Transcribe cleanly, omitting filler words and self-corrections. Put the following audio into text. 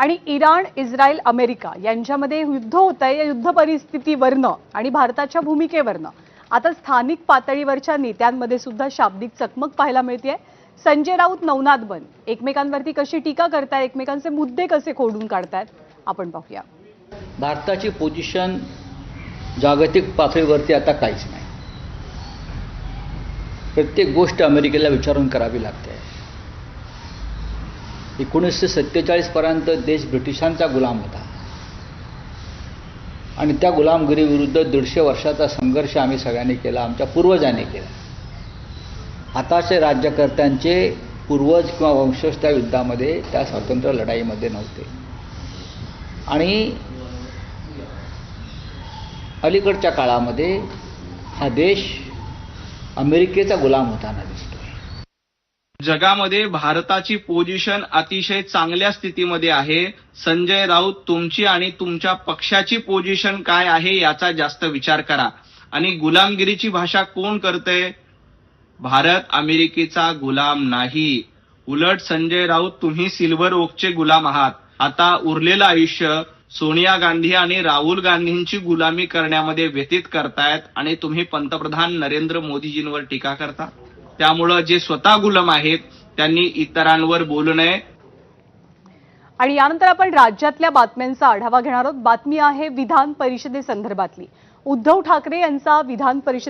आणि Iran, Israel, America यांच्यामध्ये युद्ध होत आहे. या युद्ध परिस्थितीवरनं आणि भारताच्या भूमिकेवरनं आता स्थानिक पातळीवरच्या नेत्यांमध्ये सुद्धा शाब्दिक चकमक पाहायला मिळते. संजय राऊत, नवनाथ बन एकमेकांवरती कशी टीका करतायत, एकमेकांचे मुद्दे कसे खोडून काढतायत, आपण पाहूया. भारताची पोझिशन जागतिक पातळीवरती आता काहीच नाही. प्रत्येक गोष्ट अमेरिकेला विचारून करावी लागते. 1947 पर्यंत देश ब्रिटिशांचा गुलाम होता आणि त्या गुलामगिरीविरुद्ध 150 वर्षाचा संघर्ष आम्ही सगळ्यांनी केला, आमच्या पूर्वजांनी केला. आताचे राज्यकर्त्यांचे पूर्वज किंवा वंशज त्या युद्धामध्ये, त्या स्वातंत्र्य लढाईमध्ये नव्हते. आणि अलीकडच्या काळामध्ये हा देश अमेरिकेचा गुलाम होताना दिसतोय. जगामध्ये भारताची पोझिशन अतिशय चांगल्या स्थितीमध्ये आहे. संजय राऊत, तुमची आणि तुमच्या पक्षाची पोझिशन काय आहे याचा जास्त विचार करा. आणि गुलामगिरीची भाषा कोण करतंय? भारत अमेरिकेचा गुलाम नाही. उलट संजय राऊत, तुम्ही सिल्व्हर ओकचे गुलाम आहात. आता उरलेलं आयुष्य सोनिया गांधी आणि राहुल गांधींची गुलामी करण्यामध्ये व्यतीत करतायत आणि तुम्ही पंतप्रधान नरेंद्र मोदीजींवर टीका करता. त्यामुळं जे स्वतः गुलाम आहेत त्यांनी इतरांवर बोलू नये. आणि यानंतर आपण राज्यातल्या बातम्यांचा आढावा घेणार आहोत. बातमी आहे विधान परिषदेसंदर्भातली. उद्धव ठाकरे यांचा विधान परिषद